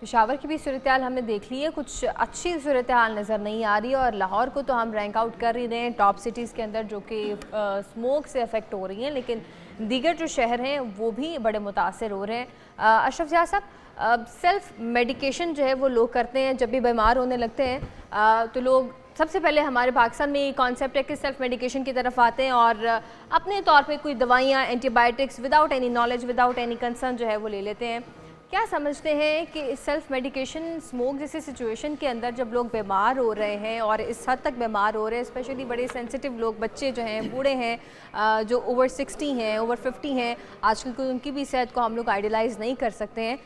पेशावर की भी सूरत हाल हमने देख ली है, कुछ अच्छी सूरत हाल नज़र नहीं आ रही है और लाहौर को तो हम रैंक आउट कर ही रहे हैं टॉप सिटीज़ के अंदर जो कि स्मोक से अफेक्ट हो रही हैं, लेकिन दीगर जो शहर हैं वो भी बड़े मुतासर हो रहे हैं। अशरफ ज़िया साहब, सेल्फ मेडिकेशन जो है वो लोग करते हैं जब भी बीमार होने लगते हैं, तो लोग सबसे पहले हमारे पाकिस्तान में ये कॉन्सेप्ट है कि सेल्फ मेडिकेशन की तरफ आते हैं और अपने तौर पे कोई दवाइयाँ, antibiotics without any knowledge, without any concern जो है वो ले लेते हैं। क्या समझते हैं कि सेल्फ मेडिकेशन स्मोक जैसी सिचुएशन के अंदर जब लोग बीमार हो रहे हैं और इस हद तक बीमार हो रहे हैं, स्पेशली बड़े सेंसिटिव लोग, बच्चे जो हैं, बूढ़े हैं, जो ओवर 60 हैं, ओवर 50 हैं, आजकल को उनकी भी सेहत को हम लोग आइडियलाइज़ नहीं कर सकते हैं,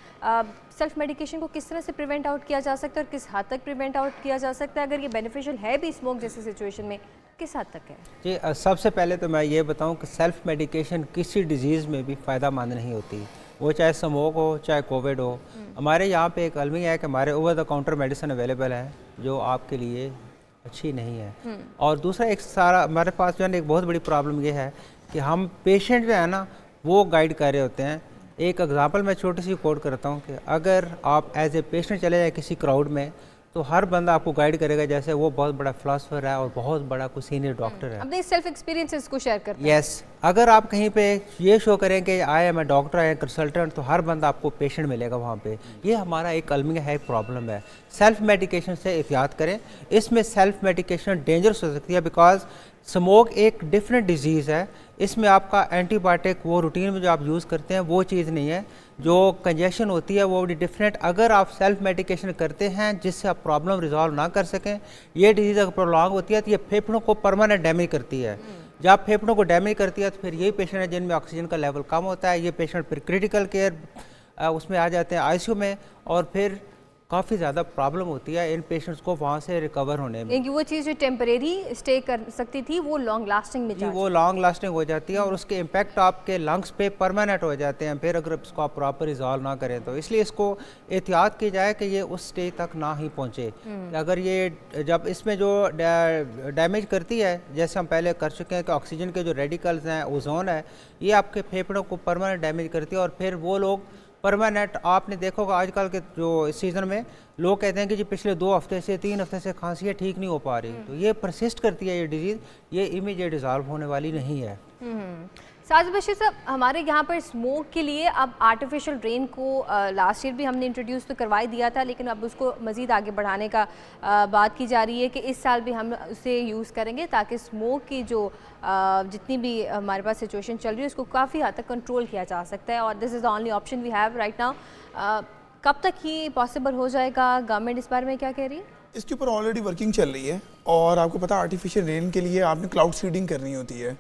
सेल्फ मेडिकेशन को किस तरह से प्रिवेंट आउट किया जा सकता है और किस हद तक प्रिवेंट आउट किया जा सकता है? अगर ये बेनिफिशियल है भी स्मोक जैसी सिचुएशन में, किस हद तक है? जी, सबसे पहले तो मैं ये बताऊं कि सेल्फ मेडिकेशन किसी डिजीज़ में भी फ़ायदा मंद नहीं होती, वो चाहे स्मोक हो चाहे कोविड हो। हमारे यहाँ पे एक अलमिया है कि हमारे over the counter medicine available है जो आपके लिए अच्छी नहीं है। और दूसरा एक सारा हमारे पास जो है एक बहुत बड़ी प्रॉब्लम ये है कि हम पेशेंट जो है ना वो गाइड कर रहे होते हैं। एक एग्जांपल मैं छोटी सी कोट करता हूँ कि अगर आप एज ए पेशेंट चले जाए किसी क्राउड में तो हर बंदा आपको गाइड करेगा जैसे वो बहुत बड़ा फिलासफर है और बहुत बड़ा कोई सीनियर डॉक्टर है। अपने सेल्फ एक्सपीरियंसेस को शेयर करते हैं। यस, अगर आप कहीं पे ये शो करें कि I am a doctor, I am consultant, तो हर बंदा आपको पेशेंट मिलेगा वहाँ पे। ये हमारा एक अलमिया है, एक प्रॉब्लम है। सेल्फ मेडिकेशन से एहतियात करें। इसमें सेल्फ मेडिकेशन डेंजरस हो सकती है बिकॉज स्मोक एक डिफरेंट डिजीज़ है। इसमें आपका एंटीबायोटिक वो रूटीन में जो आप यूज़ करते हैं वो चीज़ नहीं है। जो कंजेशन होती है वो डिफरेंट। अगर आप सेल्फ मेडिकेशन करते हैं जिससे आप प्रॉब्लम रिजॉल्व ना कर सकें, ये डिजीज़ अगर प्रोलॉन्ग होती है तो ये फेफड़ों को परमानेंट डैमेज करती है। जब फेफड़ों को डैमेज करती है तो फिर यही पेशेंट है जिनमें ऑक्सीजन का लेवल कम होता है। ये पेशेंट फिर क्रिटिकल केयर उसमें आ जाते हैं, आईसीयू में, और फिर काफ़ी ज़्यादा प्रॉब्लम होती है इन पेशेंट्स को वहाँ से रिकवर होने में। वो चीज़ जो टेम्परेरी स्टे कर सकती थी वो लॉन्ग लास्टिंग में जी, वो लॉन्ग लास्टिंग हो जाती है और उसके इम्पैक्ट आपके लंग्स पे परमानेंट हो जाते हैं फिर अगर इसको आप प्रॉपर रिजॉल्व ना करें तो। इसलिए इसको एहतियात की जाए कि ये उस स्टेज तक ना ही पहुँचे। अगर ये जब इसमें जो डैमेज करती है, जैसे हम पहले कर चुके हैं कि ऑक्सीजन के जो रेडिकल्स हैं, ओजोन है, ये आपके फेफड़ों को परमानेंट डैमेज करती है और फिर वो लोग परमानेंट, आपने देखा होगा आजकल के जो इस सीज़न में लोग कहते हैं कि जी पिछले 2 हफ्ते से 3 हफ्ते से खांसी है, ठीक नहीं हो पा रही। तो ये परसिस्ट करती है ये डिजीज़, ये इमीडिएट रिजॉल्व होने वाली नहीं है। साजिद बशीर साहब, हमारे यहाँ पर स्मोक के लिए अब आर्टिफिशियल रेन को लास्ट ईयर भी हमने इंट्रोड्यूस तो करवा ही दिया था, लेकिन अब उसको मज़ीद आगे बढ़ाने का बात की जा रही है कि इस साल भी हम उसे यूज़ करेंगे ताकि स्मोक की जो जितनी भी हमारे पास सिचुएशन चल रही है उसको काफ़ी हद तक कंट्रोल किया जा सकता है और this is the only option we have right now. कब तक ये पॉसिबल हो जाएगा? गवर्नमेंट इस बारे में क्या कह रही है? इसके ऊपर ऑलरेडी वर्किंग चल रही है और आपको पता है आर्टिफिशियल रेन के लिए आपने क्लाउड सीडिंग करनी होती है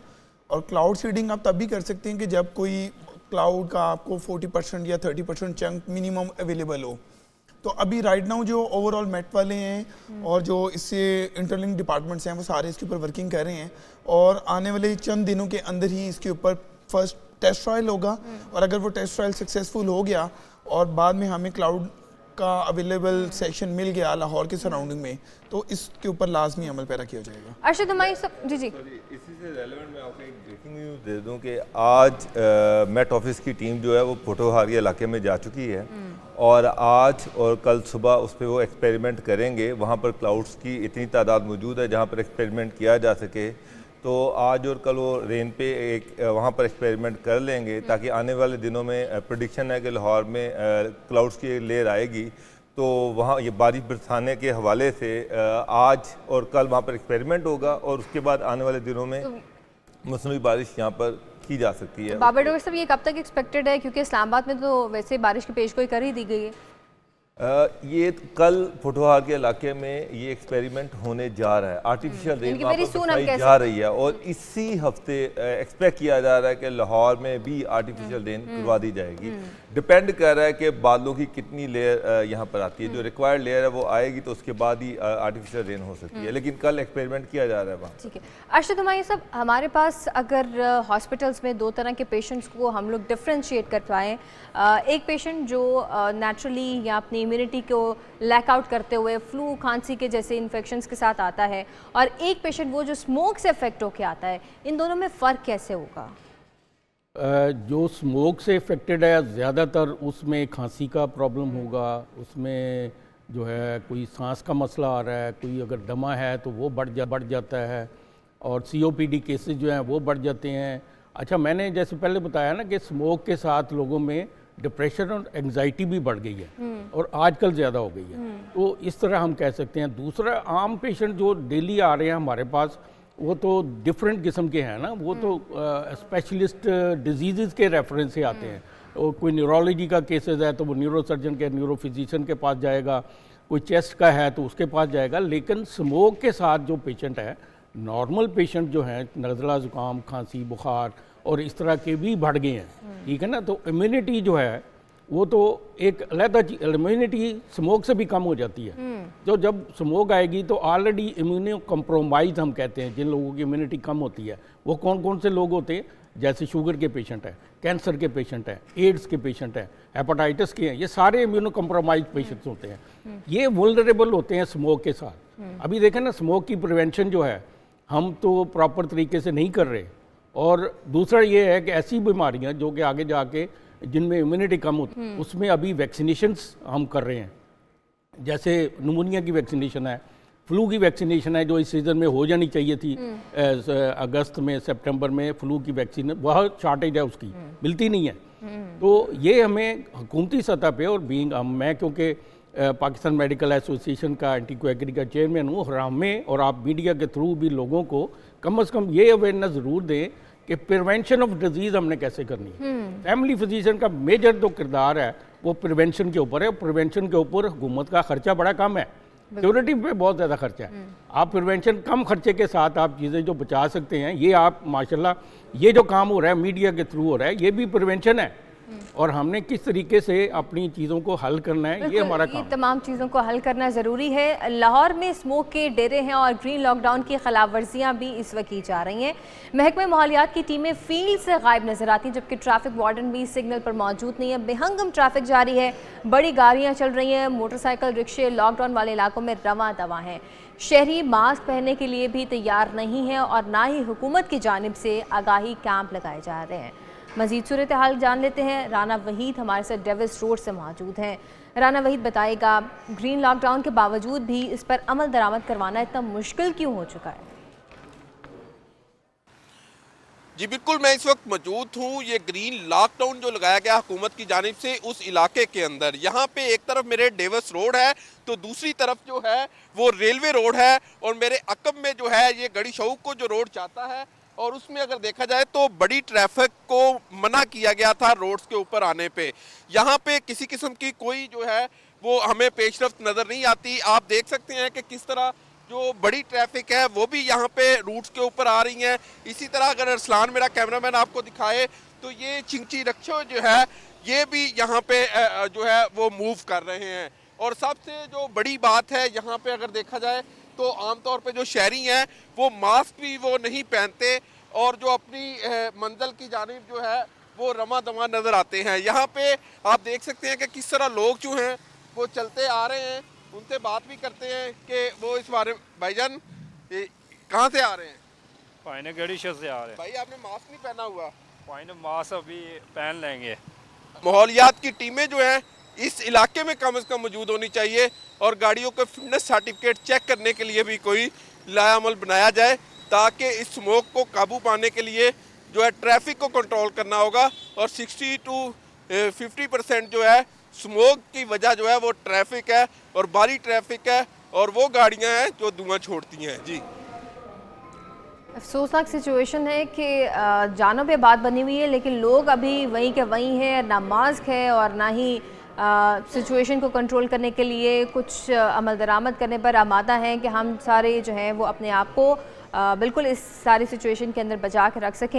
और क्लाउड सीडिंग आप तब भी कर सकते हैं कि जब कोई क्लाउड का आपको 40% या 30% चंक मिनिमम अवेलेबल हो। तो अभी राइट नाउ जो ओवरऑल मेट वाले हैं और जो इससे इंटरलिंक डिपार्टमेंट्स हैं वो सारे इसके ऊपर वर्किंग कर रहे हैं और आने वाले चंद दिनों के अंदर ही इसके ऊपर फर्स्ट टेस्ट ट्रायल होगा और अगर वो टेस्ट ट्रायल सक्सेसफुल हो गया और बाद में हमें क्लाउड का अवेलेबल सेक्शन मिल गया लाहौर के सराउंडिंग में तो इसके ऊपर लाजमी अमल पैरा किया जाएगा। अर्शद हमारी सब जी जी इसी से रेलेवेंट मैं आपको एक ब्रेकिंग न्यूज़ दे दूं कि आज मेट ऑफिस की टीम जो है वो पोटोहारी इलाके में जा चुकी है और आज और कल सुबह उस पर वो एक्सपेरिमेंट करेंगे। वहाँ पर क्लाउड्स की इतनी तादाद मौजूद है जहाँ पर एक्सपेरिमेंट किया जा सके, तो आज और कल वो रेन पे एक वहाँ पर एक्सपेरिमेंट कर लेंगे ताकि आने वाले दिनों में प्रेडिक्शन है कि लाहौर में क्लाउड्स की लेयर आएगी तो वहाँ ये बारिश बरसाने के हवाले से आज और कल वहाँ पर एक्सपेरिमेंट होगा और उसके बाद आने वाले दिनों में मौसमी बारिश यहाँ पर की जा सकती है। बाबर डॉक्टर साहब, ये कब तक एक्सपेक्टेड है? क्योंकि इस्लामाबाद में तो वैसे बारिश की पेशगोई कर ही दी गई है। ये कल पोटोहार के इलाके में ये एक्सपेरिमेंट होने जा रहा है। आर्टिफिशियल रेन जा रही है और इसी हफ्ते एक्सपेक्ट किया जा रहा है कि लाहौर में भी आर्टिफिशियल रेन करवा दी जाएगी। डिपेंड कर रहा है कि बादलों की कितनी लेयर यहाँ पर आती है। जो रिक्वायर्ड लेयर है वो आएगी तो उसके बाद ही आर्टिफिशियल रेन हो सकती है, लेकिन कल एक्सपेरिमेंट किया जा रहा है वहाँ। ठीक है अर्शद हमारी साहब, हमारे पास अगर हॉस्पिटल्स में 2 तरह के पेशेंट्स को हम लोग डिफ्रेंशिएट कर पाएँ, एक पेशेंट जो नेचुरली या अपनी इम्यूनिटी को लैक आउट करते हुए फ्लू खांसी के जैसे इन्फेक्शंस के साथ आता है और एक पेशेंट वो जो स्मोक से अफेक्ट होकर आता है, इन दोनों में फ़र्क कैसे होगा? जो स्मोक से इफ़ेक्टेड है ज़्यादातर उसमें खांसी का प्रॉब्लम होगा, उसमें जो है कोई सांस का मसला आ रहा है, कोई अगर दमा है तो वो बढ़ जाता है, और COPD केसेस जो हैं वो बढ़ जाते हैं। अच्छा, मैंने जैसे पहले बताया ना कि स्मोक के साथ लोगों में डिप्रेशन और एंजाइटी भी बढ़ गई है और आजकल ज़्यादा हो गई है, तो इस तरह हम कह सकते हैं। दूसरा, आम पेशेंट जो डेली आ रहे हैं हमारे पास, वो तो डिफरेंट किस्म के हैं ना, वो तो स्पेशलिस्ट डिजीज़ के रेफरेंस से आते हैं। और कोई न्यूरोलॉजी का केसेस है तो वो न्यूरो सर्जन के, न्यूरो फिजिशियन के पास जाएगा, कोई चेस्ट का है तो उसके पास जाएगा। लेकिन स्मोक के साथ जो पेशेंट है, नॉर्मल पेशेंट जो हैं, नज़ला, ज़ुकाम, खांसी, बुखार और इस तरह के भी बढ़ गए हैं, ठीक है ना। तो इम्यूनिटी जो है वो तो एक अलग चीज, इम्यूनिटी स्मोक से भी कम हो जाती है। जो जब स्मोक आएगी तो ऑलरेडी इम्यूनो कम्प्रोमाइज हम कहते हैं, जिन लोगों की इम्यूनिटी कम होती है। वो कौन कौन से लोग होते हैं? जैसे शुगर के पेशेंट हैं, कैंसर के पेशेंट हैं, एड्स के पेशेंट हैं, हेपेटाइटिस के हैं, ये सारे इम्यूनो कम्प्रोमाइज पेशेंट्स होते हैं। ये वुल्नरेबल होते हैं स्मोक के साथ। अभी देखें ना, स्मोक की प्रिवेंशन जो है हम तो प्रॉपर तरीके से नहीं कर रहे। और दूसरा ये है कि ऐसी बीमारियां जो कि आगे जाके जिनमें इम्यूनिटी कम होती है, उसमें अभी वैक्सीनेशंस हम कर रहे हैं। जैसे निमोनिया की वैक्सीनेशन है, फ्लू की वैक्सीनेशन है जो इस सीज़न में हो जानी चाहिए थी। अगस्त में, सितंबर में फ्लू की वैक्सीन बहुत शॉर्टेज है, उसकी मिलती नहीं है। तो ये हमें हुकूमती सतह पे, और बीइंग मैं क्योंकि पाकिस्तान मेडिकल एसोसिएशन का एंटीकोएगरी का चेयरमैन हूँ, और हमें और आप मीडिया के थ्रू भी लोगों को कम से कम ये अवेयरनेस ज़रूर दें कि प्रिवेंशन ऑफ डिजीज़ हमने कैसे करनी है। फैमिली फिजिशियन का मेजर जो किरदार है वो प्रिवेंशन के ऊपर है। प्रिवेंशन के ऊपर हुकूमत का खर्चा बड़ा कम है, सिक्योरिटी पे बहुत ज़्यादा खर्चा है। आप प्रिवेंशन कम खर्चे के साथ आप चीज़ें जो बचा सकते हैं, ये आप माशाल्लाह, ये जो काम हो रहा है मीडिया के थ्रू हो रहा है, ये भी प्रिवेंशन है। और हमने किस तरीके से अपनी चीज़ों को हल करना है, ये हमारा काम। तमाम चीज़ों को हल करना ज़रूरी है। लाहौर में स्मोक के डेरे हैं और ग्रीन लॉकडाउन की खिलाफ वर्जियाँ भी इस वक्त की जा रही हैं। महकमे माहौलियात की टीमें फील्ड से गायब नजर आती हैं, जबकि ट्रैफिक वार्डन भी सिग्नल पर मौजूद नहीं है। बेहंगम ट्रैफिक जारी है, बड़ी गाड़ियाँ चल रही हैं, मोटरसाइकिल, रिक्शे लॉकडाउन वाले इलाकों में रवां दवा हैं। शहरी मास्क पहनने के लिए भी तैयार नहीं है और ना ही हुकूमत की जानिब से आगाही कैंप लगाए जा रहे हैं। मजीद सूरत हाल जान लेते हैं। राना वहीद हमारे साथ डेविस रोड से मौजूद हैं। राना वहीद, बताएगा ग्रीन लॉकडाउन के बावजूद भी इस पर अमल दरामद करवाना इतना मुश्किल क्यों हो चुका है? जी बिल्कुल, मैं इस वक्त मौजूद हूँ ये ग्रीन लॉकडाउन जो लगाया गया हुकूमत की जानिब से उस इलाके के अंदर। यहाँ पे एक तरफ मेरे डेविस रोड है तो दूसरी तरफ जो है वो रेलवे रोड है, और मेरे अकब में जो है ये गड़ी शौक को जो रोड जाता है, और उसमें अगर देखा जाए तो बड़ी ट्रैफिक को मना किया गया था रोड्स के ऊपर आने पे। यहाँ पे किसी किस्म की कोई जो है वो हमें पेशरफ्त नज़र नहीं आती। आप देख सकते हैं कि किस तरह जो बड़ी ट्रैफिक है वो भी यहाँ पे रूट्स के ऊपर आ रही हैं। इसी तरह अगर अरसलान मेरा कैमरामैन आपको दिखाए तो ये चिंची रक्षो जो है ये भी यहाँ पे जो है वो मूव कर रहे हैं। और सबसे जो बड़ी बात है यहाँ पे अगर देखा जाए तो आमतौर पे जो शहरी हैं वो मास्क भी वो नहीं पहनते, और जो अपनी मंजिल की जानिब जो है वो रमा दमा नज़र आते हैं। यहाँ पे आप देख सकते हैं कि किस तरह लोग जो हैं वो चलते आ रहे हैं। उनसे बात भी करते हैं कि वो इस बारे में। भाईजान, कहाँ से आ रहे हैं? पाइने गड़ी से आ रहे हैं। भाई आपने मास्क नहीं पहना हुआ। पाइने मास्क अभी पहन लेंगे। माहौलियात की टीमें जो हैं इस इलाके में कम से कम मौजूद होनी चाहिए, और गाड़ियों के फिटनेस सर्टिफिकेट चेक करने के लिए भी कोई लायामल बनाया जाए, ताकि इस स्मोक को काबू पाने के लिए जो है ट्रैफिक को कंट्रोल करना होगा। और 60 to 50% जो है स्मोक की वजह जो है वो ट्रैफिक है, और भारी ट्रैफिक है, और वो गाड़ियां हैं जो धुआं छोड़ती हैं। जी, अफसोसनाक सिचुएशन है कि जानों पे बात बनी हुई है, लेकिन लोग अभी वहीं के वहीं हैं, ना मास्क है और ना ही सिचुएशन को कंट्रोल करने के लिए कुछ अमल दरामद करने पर आमादा हैं कि हम सारे जो हैं वो अपने आप को बिल्कुल इस सारी सिचुएशन के अंदर बचा के रख सकें।